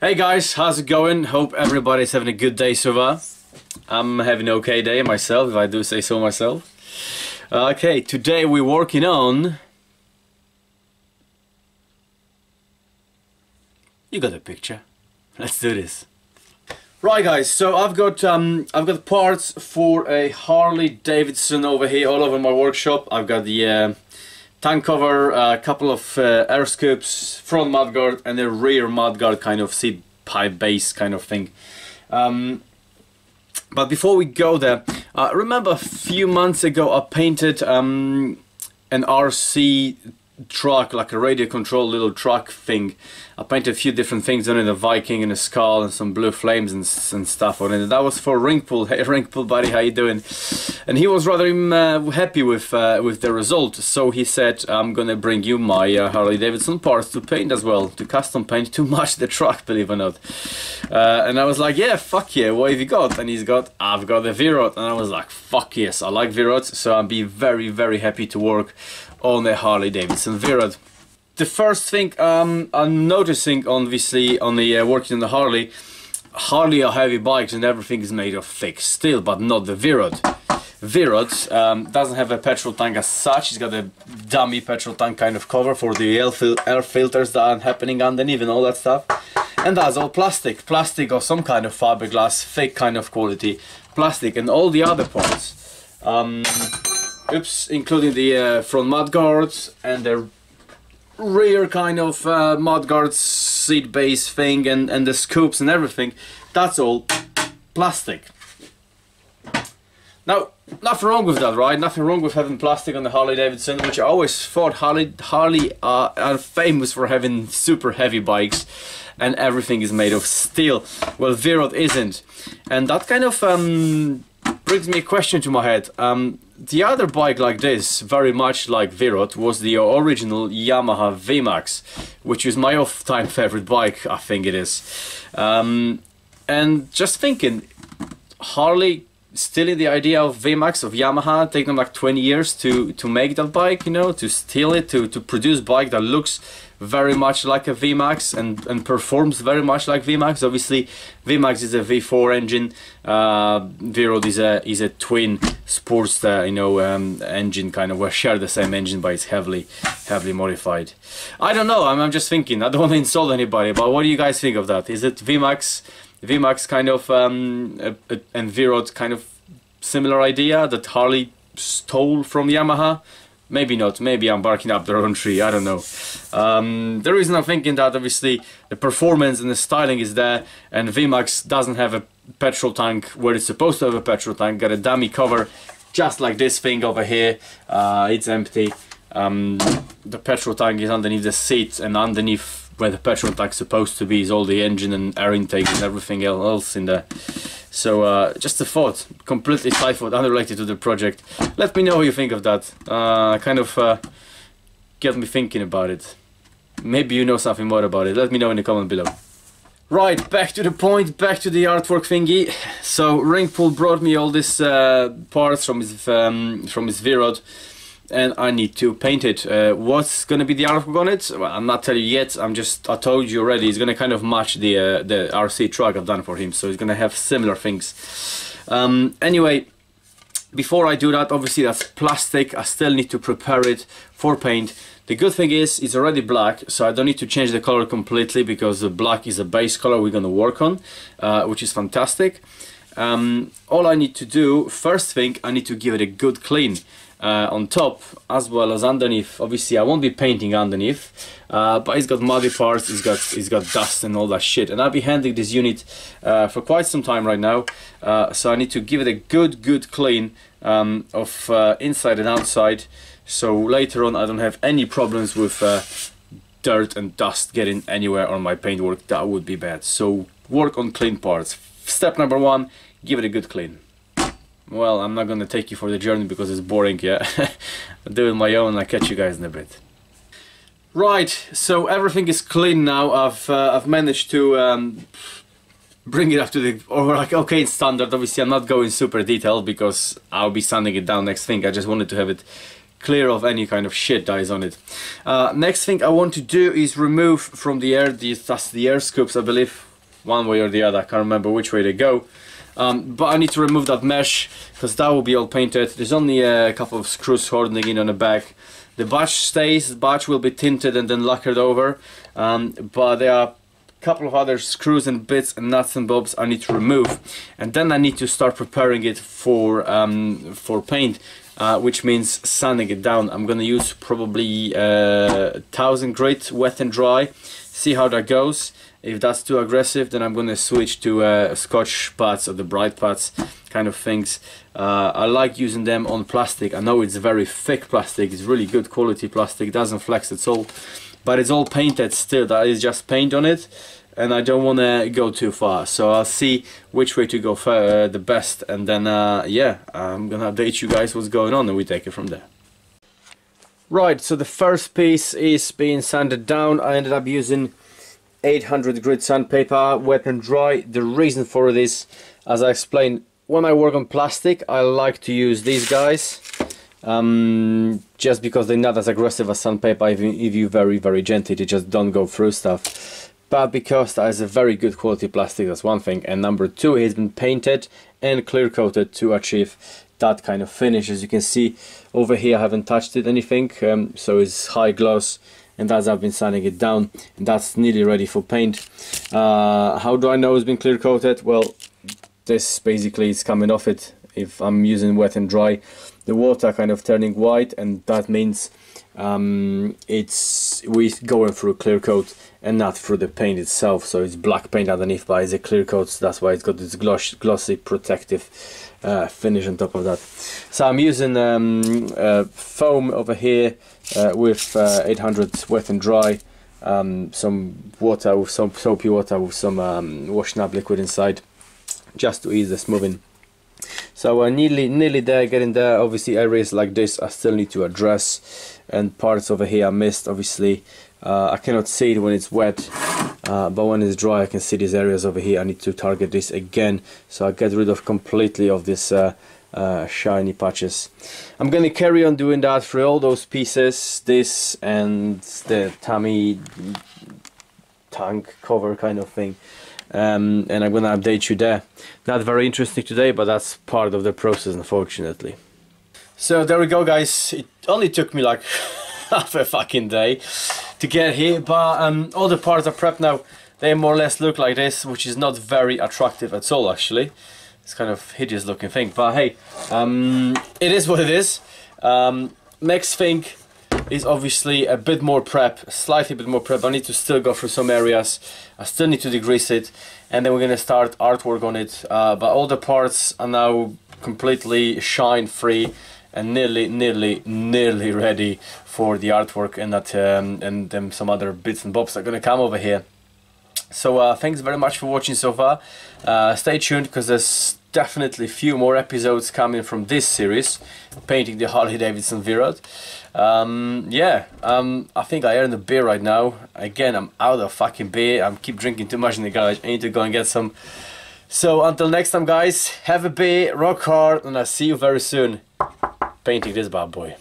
Hey guys, how's it going? Hope everybody's having a good day so far. I'm having an okay day myself, if I do say so myself. Okay, today we're working on... You got the picture. Let's do this. Right guys, so I've got parts for a Harley Davidson over here all over my workshop. I've got the tank cover, a couple of air scoops, front mudguard and a rear mudguard kind of seat pipe base kind of thing. But before we go there, remember a few months ago I painted an RC truck, like a radio control little truck thing. I painted a few different things on it, a Viking and a skull and some blue flames and stuff on it. That was for Ringpool. Hey Ringpool buddy, how you doing? And he was rather happy with the result, so he said, I'm gonna bring you my Harley Davidson parts to paint as well, to custom paint, to match the truck, believe it or not. And I was like, yeah, fuck yeah, what have you got? And he's got, I've got the V ROD. And I was like, fuck yes, I like V RODs, so I'll be very, very happy to work on the Harley Davidson V ROD. The first thing I'm noticing, obviously, on the working on the Harley are heavy bikes and everything is made of thick steel, but not the V ROD. V ROD doesn't have a petrol tank as such. It's got a dummy petrol tank kind of cover for the air filters that are happening underneath and all that stuff. And that's all plastic or some kind of fiberglass, thick kind of quality plastic, and all the other parts. Including the front mudguards and the rear kind of mudguard seat base thing and the scoops and everything. That's all plastic. Now, nothing wrong with that, right? Nothing wrong with having plastic on the Harley Davidson, which I always thought Harley are famous for having super heavy bikes and everything is made of steel. Well, V ROD isn't, and that kind of brings me a question to my head. The other bike like this, very much like V ROD, was the original Yamaha VMAX, which is my all-time favorite bike, I think it is. And just thinking, Harley stealing the idea of VMAX, of Yamaha, taking them like 20 years to make that bike, you know, to steal it, to produce bike that looks very much like a VMAX and performs very much like VMAX. Obviously VMAX is a V4 engine, V ROD is a twin Sportster, you know, engine kind of, we share the same engine but it's heavily modified. I don't know, I'm just thinking, I don't want to insult anybody, but what do you guys think of that? Is it VMAX kind of and V ROD kind of similar idea that Harley stole from Yamaha? Maybe not, maybe I'm barking up the wrong tree, I don't know. The reason I'm thinking that, obviously the performance and the styling is there, and VMAX doesn't have a petrol tank where it's supposed to have a petrol tank, got a dummy cover just like this thing over here. It's empty. The petrol tank is underneath the seat, and underneath where the petrol tank is supposed to be is all the engine and air intake and everything else in there. So just a thought, completely side thought, unrelated to the project. Let me know what you think of that. Kind of get me thinking about it. Maybe you know something more about it. Let me know in the comment below. Right, back to the point, back to the artwork thingy. So Ringpool brought me all these parts from his V ROD, and I need to paint it. What's gonna be the artwork on it? Well, I'm not telling you yet. I told you already. It's gonna kind of match the RC truck I've done for him, so it's gonna have similar things. Anyway, before I do that, obviously that's plastic. I still need to prepare it for paint. The good thing is it's already black, so I don't need to change the color completely, because the black is a base color we're gonna work on, which is fantastic. All I need to do, first thing, I need to give it a good clean. On top as well as underneath. Obviously I won't be painting underneath, but it's got muddy parts, it's got dust and all that shit, and I'll be handling this unit for quite some time right now, so I need to give it a good clean of inside and outside, so later on I don't have any problems with dirt and dust getting anywhere on my paintwork. That would be bad. So work on clean parts. Step number one, give it a good clean. Well, I'm not gonna take you for the journey because it's boring, yeah. I'll do it on my own and I'll catch you guys in a bit. Right, so everything is clean now. I've managed to bring it up to the, or like, okay, standard. Obviously I'm not going super detailed because I'll be sanding it down next thing. I just wanted to have it clear of any kind of shit that is on it. Next thing I want to do is remove from the air, that's the air scoops, I believe. one way or the other. I can't remember which way they go. But I need to remove that mesh because that will be all painted. There's only a couple of screws holding in on the back. The badge stays, the badge will be tinted and then lacquered over, but there are a couple of other screws and bits and nuts and bobs I need to remove, and then I need to start preparing it for paint, which means sanding it down. I'm gonna use probably 1000 grit wet and dry, see how that goes. If that's too aggressive, then I'm gonna switch to Scotch pads or the bright pads kind of things. I like using them on plastic. I know it's very thick plastic, it's really good quality plastic, doesn't flex at all, but it's all painted still. That is just paint on it, and I don't want to go too far, so I'll see which way to go the best, and then yeah, I'm gonna update you guys what's going on and we take it from there. Right, so the first piece is being sanded down. I ended up using 800 grit sandpaper, wet and dry. The reason for this, as I explained, when I work on plastic I like to use these guys, just because they're not as aggressive as sandpaper. If you very gently, they just don't go through stuff. But because that is a very good quality plastic, that's one thing, and number two, it's been painted and clear coated to achieve that kind of finish. As you can see over here, I haven't touched it anything, so it's high gloss, and that's I've been sanding it down, and that's nearly ready for paint. How do I know it's been clear coated? Well, this basically is coming off it. If I'm using wet and dry, the water kind of turning white, and that means we're going through clear coat and not through the paint itself. So it's black paint underneath, but it's a clear coat, so that's why it's got this glossy protective finish on top of that. So I'm using foam over here with 800 wet and dry, some water, with some soapy water with some washing up liquid inside, just to ease the smoothing. So we're nearly there, getting there. Obviously areas like this I still need to address, and parts over here I missed. Obviously I cannot see it when it's wet, but when it's dry I can see these areas over here. I need to target this again, so I get rid of completely of this shiny patches. I'm gonna carry on doing that for all those pieces, this and the tummy tank cover kind of thing. And I'm gonna update you there. Not very interesting today, but that's part of the process, unfortunately. So there we go, guys. It only took me like half a fucking day to get here, but all the parts are prepped now. They more or less look like this, which is not very attractive at all, actually. It's kind of hideous looking thing, but hey, it is what it is. Next thing is obviously a bit more prep, slightly bit more prep. I need to still go through some areas. I still need to degrease it, and then we're gonna start artwork on it. But all the parts are now completely shine free and nearly ready for the artwork, and that and then some other bits and bobs are gonna come over here. So thanks very much for watching so far. Stay tuned, because there's definitely a few more episodes coming from this series, painting the Harley Davidson V ROD. Yeah, I think I earned a beer right now. Again, I'm out of fucking beer. I keep drinking too much in the garage. I need to go and get some. So until next time, guys, have a beer, rock hard, and I'll see you very soon painting this bad boy.